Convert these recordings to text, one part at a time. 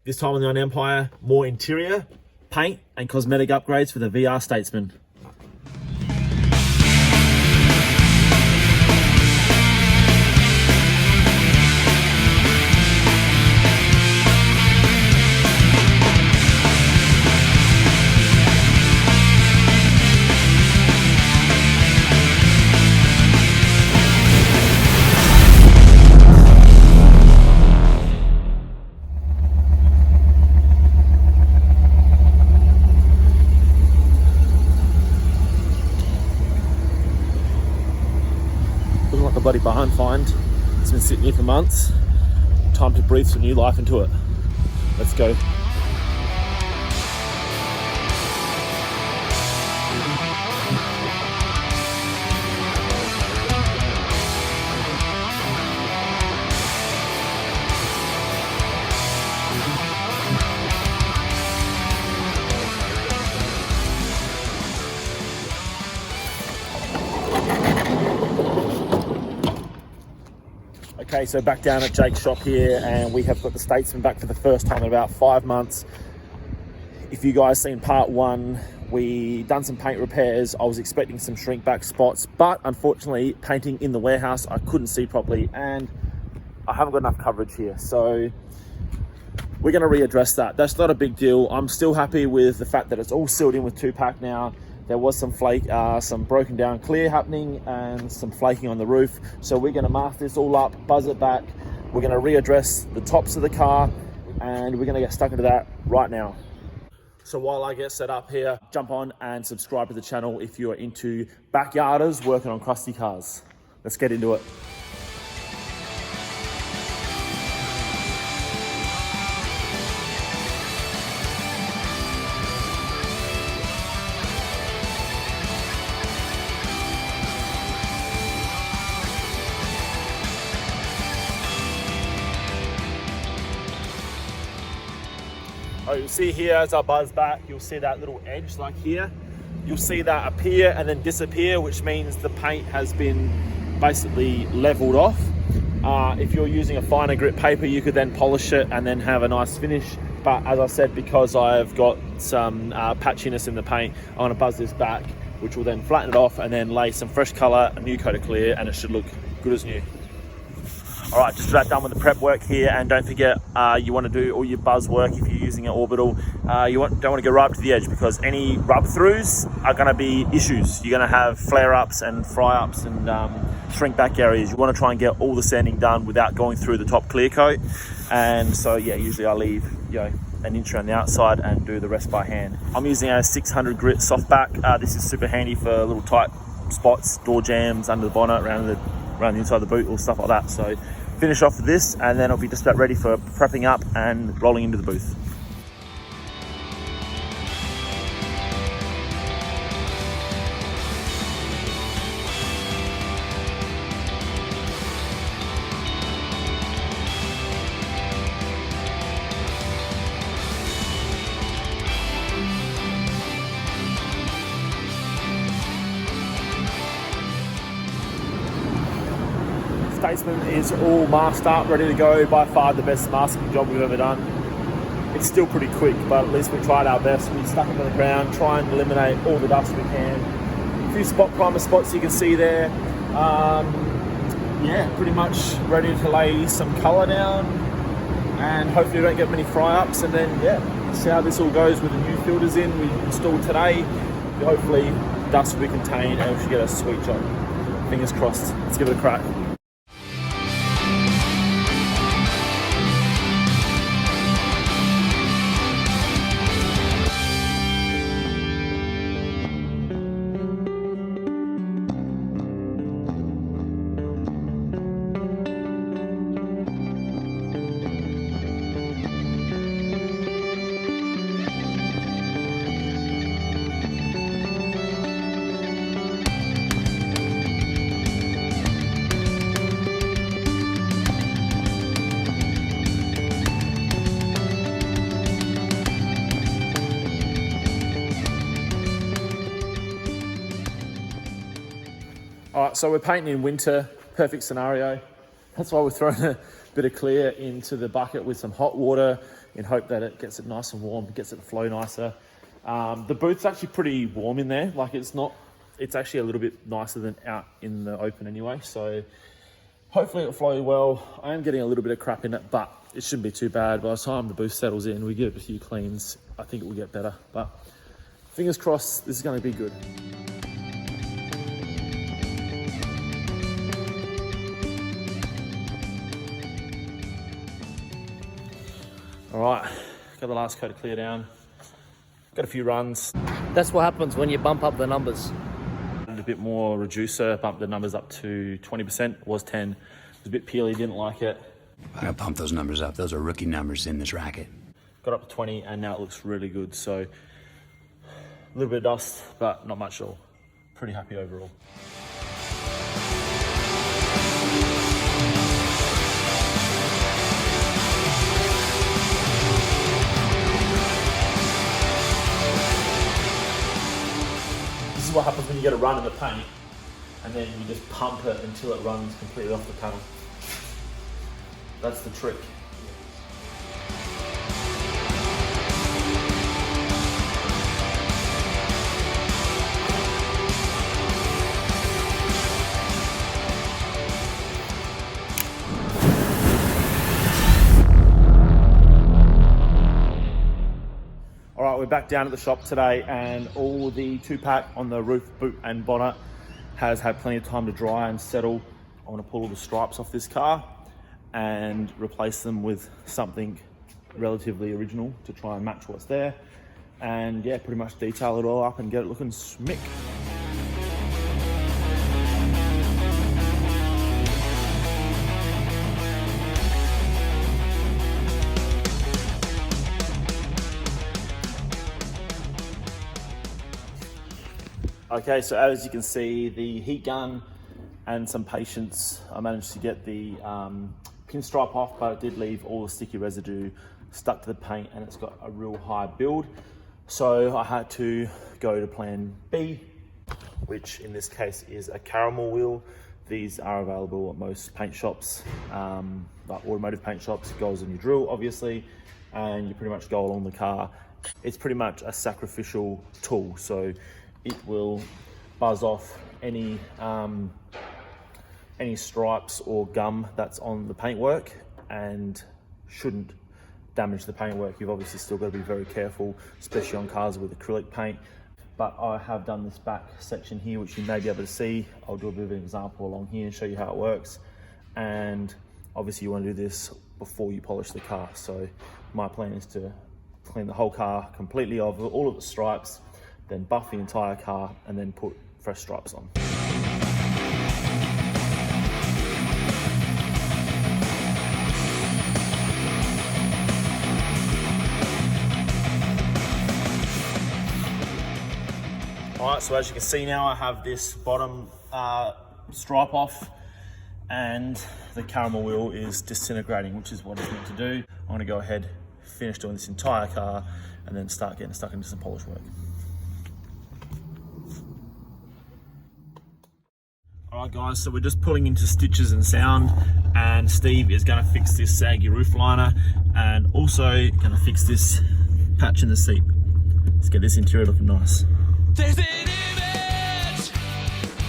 This time on the Iron Empire, more interior, paint and cosmetic upgrades for the VR Statesman. Looking like a bloody barn find. It's been sitting here for months. Time to breathe some new life into it. Let's go. Okay, so back down at Jake's shop here, and we have got the Statesman back for the first time in about 5 months. If you guys seen part one, we done some paint repairs. I was expecting some shrink back spots, but unfortunately painting in the warehouse I couldn't see properly, and I haven't got enough coverage here, so we're going to readdress that. That's not a big deal. I'm still happy with the fact that it's all sealed in with 2-pack now. There was some some broken down clear happening and some flaking on the roof. So we're going to mask this all up, buzz it back. We're going to readdress the tops of the car, and we're going to get stuck into that right now. So while I get set up here, jump on and subscribe to the channel if you are into backyarders working on crusty cars. Let's get into it. Oh, you'll see here as I buzz back, you'll see that little edge like here. You'll see that appear and then disappear, which means the paint has been basically leveled off. If you're using a finer grit paper, you could then polish it and then have a nice finish. But as I said, because I've got some patchiness in the paint, I'm gonna buzz this back, which will then flatten it off and then lay some fresh color, a new coat of clear, and it should look good as new. All right, just about done with the prep work here, and don't forget, you want to do all your buzz work if you're using an orbital. Don't want to go right up to the edge, because any rub throughs are going to be issues. You're going to have flare ups and fry ups and shrink back areas. You want to try and get all the sanding done without going through the top clear coat. And so yeah, usually I leave an inch around the outside and do the rest by hand. I'm using a 600 grit softback. This is super handy for little tight spots, door jams, under the bonnet, around the inside of the boot, or stuff like that. So finish off with this, and then I'll be just about ready for prepping up and rolling into the booth. Statesman is all masked up, ready to go. By far the best masking job we've ever done. It's still pretty quick, but at least we tried our best. We stuck it on the ground, try and eliminate all the dust we can. A few spot primer spots you can see there. Yeah, pretty much ready to lay some colour down, and hopefully we don't get many fry-ups, and then yeah, see how this all goes with the new filters in we installed today. Hopefully dust will be contained and we should get a sweet job. Fingers crossed. Let's give it a crack. All right, so we're painting in winter, perfect scenario. That's why we're throwing a bit of clear into the bucket with some hot water, in hope that it gets it nice and warm, gets it to flow nicer. The booth's actually pretty warm in there. Like it's actually a little bit nicer than out in the open anyway. So hopefully it'll flow well. I am getting a little bit of crap in it, but it shouldn't be too bad. By the time the booth settles in, we give it a few cleans, I think it will get better. But fingers crossed, this is going to be good. All right, got the last coat to clear down. Got a few runs. That's what happens when you bump up the numbers. A bit more reducer, bumped the numbers up to 20%. It was 10. It was a bit peely, didn't like it. I gotta pump those numbers up. Those are rookie numbers in this racket. Got up to 20 and now it looks really good. So a little bit of dust, but not much at all. Pretty happy overall. This is what happens when you get a run in the paint and then you just pump it until it runs completely off the panel. That's the trick. All right, we're back down at the shop today and all the 2-pack on the roof, boot and bonnet has had plenty of time to dry and settle. I want to pull all the stripes off this car and replace them with something relatively original to try and match what's there. And yeah, pretty much detail it all up and get it looking smick. Okay, so as you can see, the heat gun and some patience, I managed to get the pinstripe off, but it did leave all the sticky residue stuck to the paint and it's got a real high build. So I had to go to plan B, which in this case is a caramel wheel. These are available at most paint shops, like automotive paint shops. It goes on your drill, obviously, and you pretty much go along the car. It's pretty much a sacrificial tool, so it will buzz off any stripes or gum that's on the paintwork and shouldn't damage the paintwork. You've obviously still got to be very careful, especially on cars with acrylic paint. But I have done this back section here, which you may be able to see. I'll do a bit of an example along here and show you how it works. And obviously you want to do this before you polish the car. So my plan is to clean the whole car completely of all of the stripes, then buff the entire car and then put fresh stripes on. All right, so as you can see now, I have this bottom stripe off and the caramel wheel is disintegrating, which is what it's meant to do. I'm gonna go ahead, finish doing this entire car and then start getting stuck into some polish work. All right guys, so we're just pulling into stitches and sound and Steve is gonna fix this saggy roof liner and also gonna fix this patch in the seat. Let's get this interior looking nice. There's an image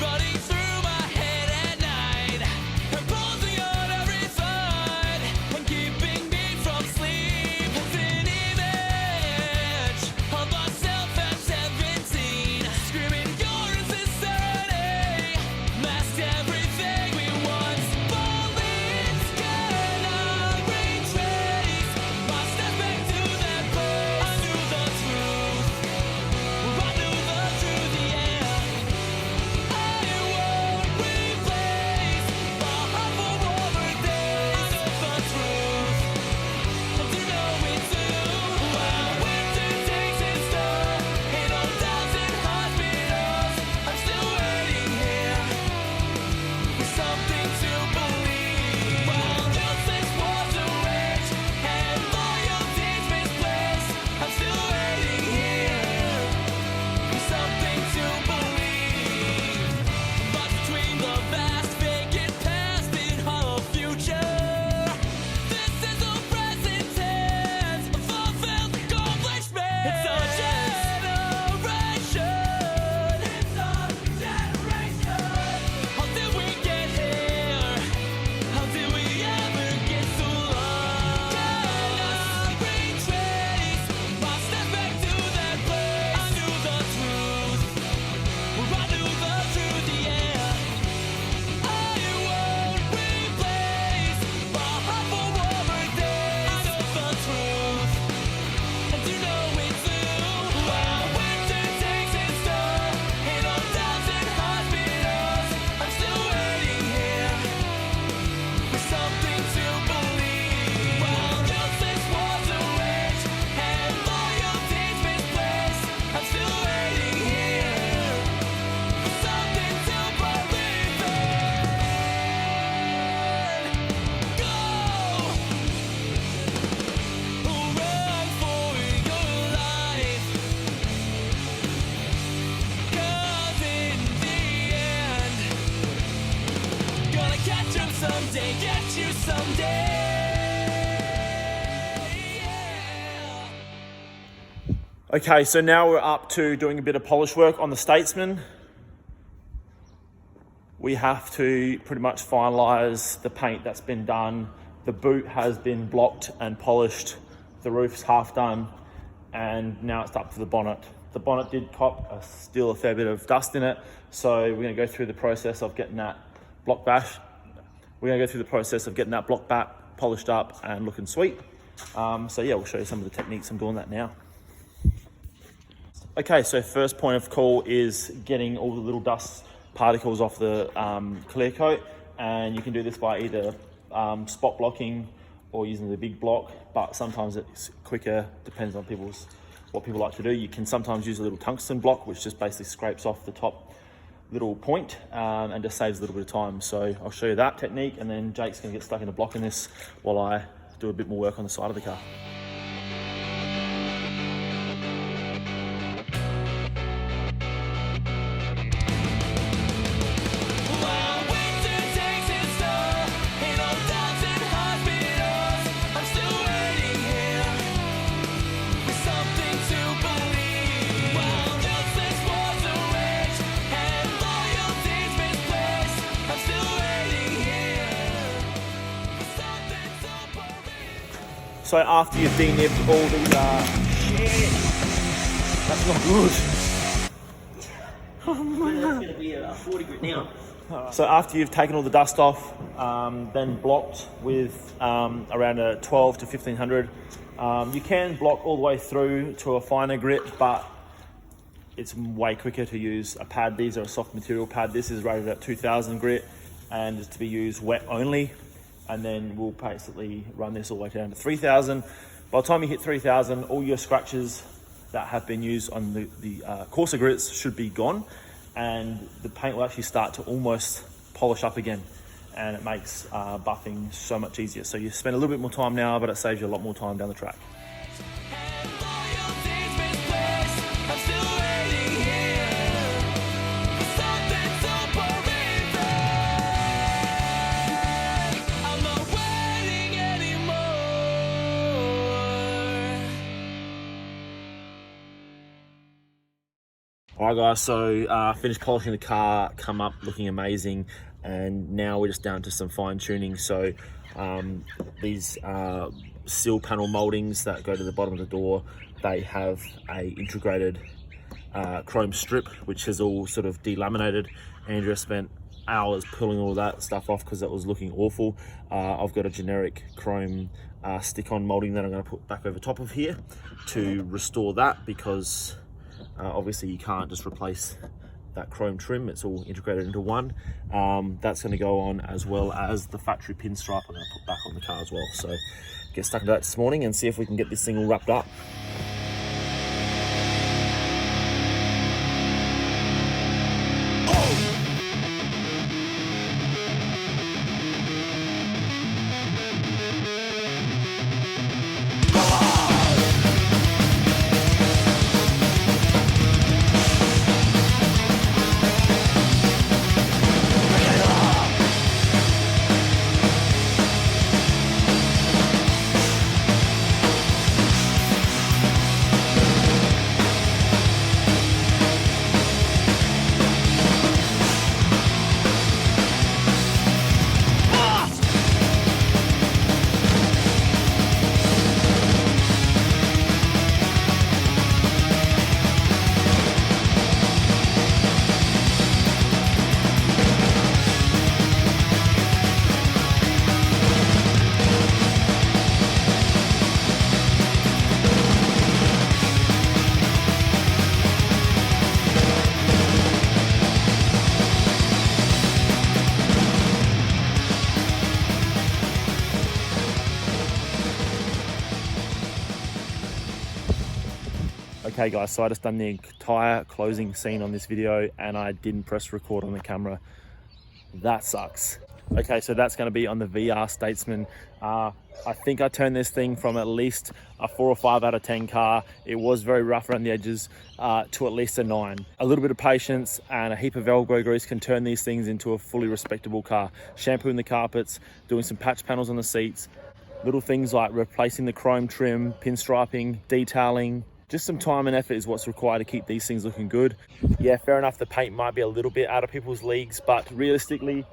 running through my head at night, imposing on every side and keeping me from sleep. There's an image of myself at 17, screaming your insincerity, masked everything we once believed. Can I retrace my step back to that place? I knew the truth. I knew the truth. someday. Yeah. Okay, so now we're up to doing a bit of polish work on the Statesman. We have to pretty much finalise the paint that's been done. The boot has been blocked and polished. The roof's half done, and now it's up to the bonnet. The bonnet did cop still a fair bit of dust in it, so we're going to go through the process of getting that block back. We're going to go through the process of getting that block back, polished up, and looking sweet. So yeah, we'll show you some of the techniques. I'm doing that now. Okay, so first point of call is getting all the little dust particles off the clear coat, and you can do this by either spot blocking or using the big block, but sometimes it's quicker, depends on what people like to do. You can sometimes use a little tungsten block, which just basically scrapes off the top little point and just saves a little bit of time. So I'll show you that technique, and then Jake's gonna get stuck into blocking this while I do a bit more work on the side of the car. While winter takes its toll in old towns and hospitals, I'm still waiting here for something to believe. While justice wars are waged and loyalty's misplaced, I'm still waiting here for something to believe. So after you've denibbed all these, shit, that's not good. That's going to be a 40 grit now. So after you've taken all the dust off, then blocked with around a 12 to 1500, you can block all the way through to a finer grit, but it's way quicker to use a pad. These are a soft material pad. This is rated at 2000 grit and is to be used wet only. And then we'll basically run this all the way down to 3000. By the time you hit 3000, all your scratches that have been used on the coarser grits should be gone, and the paint will actually start to almost polish up again, and it makes buffing so much easier. So you spend a little bit more time now, but it saves you a lot more time down the track. And loyalty's misplaced, I'm still waiting here for something to believe in. I'm not waiting anymore. All right, guys, so finished polishing the car, come up looking amazing, and now we're just down to some fine tuning. So these sill panel moldings that go to the bottom of the door, they have a integrated chrome strip, which is all sort of delaminated. Andrea spent hours pulling all that stuff off because it was looking awful. I've got a generic chrome stick-on molding that I'm going to put back over top of here to restore that, because obviously you can't just replace that chrome trim, it's all integrated into one. That's going to go on, as well as the factory pinstripe I'm going to put back on the car as well. So get stuck into that this morning and see if we can get this thing all wrapped up. Okay guys, so I just done the entire closing scene on this video and I didn't press record on the camera. That sucks. Okay, so that's going to be on the VR Statesman. I think I turned this thing from at least a 4 or 5 out of 10 car. It was very rough around the edges to at least a 9. A little bit of patience and a heap of elbow grease can turn these things into a fully respectable car. Shampooing the carpets, doing some patch panels on the seats, little things like replacing the chrome trim, pinstriping, detailing. Just some time and effort is what's required to keep these things looking good. Yeah, fair enough, the paint might be a little bit out of people's leagues, but realistically,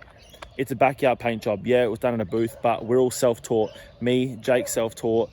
it's a backyard paint job. Yeah, it was done in a booth, but we're all self-taught. Me, Jake, self-taught,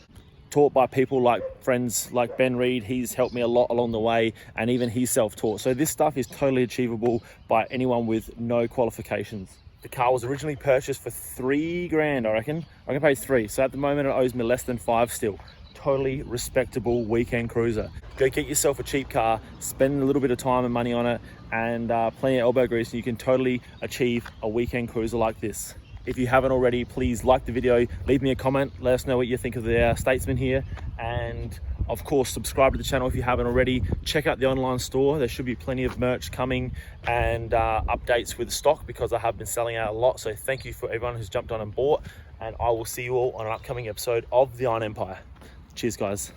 taught by people like friends like Ben Reed. He's helped me a lot along the way, and even he's self-taught. So this stuff is totally achievable by anyone with no qualifications. The car was originally purchased for $3,000, I reckon. I paid 3, so at the moment it owes me less than 5 still. Totally respectable weekend cruiser. Go get yourself a cheap car, spend a little bit of time and money on it, and plenty of elbow grease, and you can totally achieve a weekend cruiser like this. If you haven't already, please like the video, leave me a comment, let us know what you think of the Statesman here, and of course subscribe to the channel if you haven't already. Check out the online store, there should be plenty of merch coming and updates with stock, because I have been selling out a lot. So thank you for everyone who's jumped on and bought, and I will see you all on an upcoming episode of the Iron Empire. Cheers guys.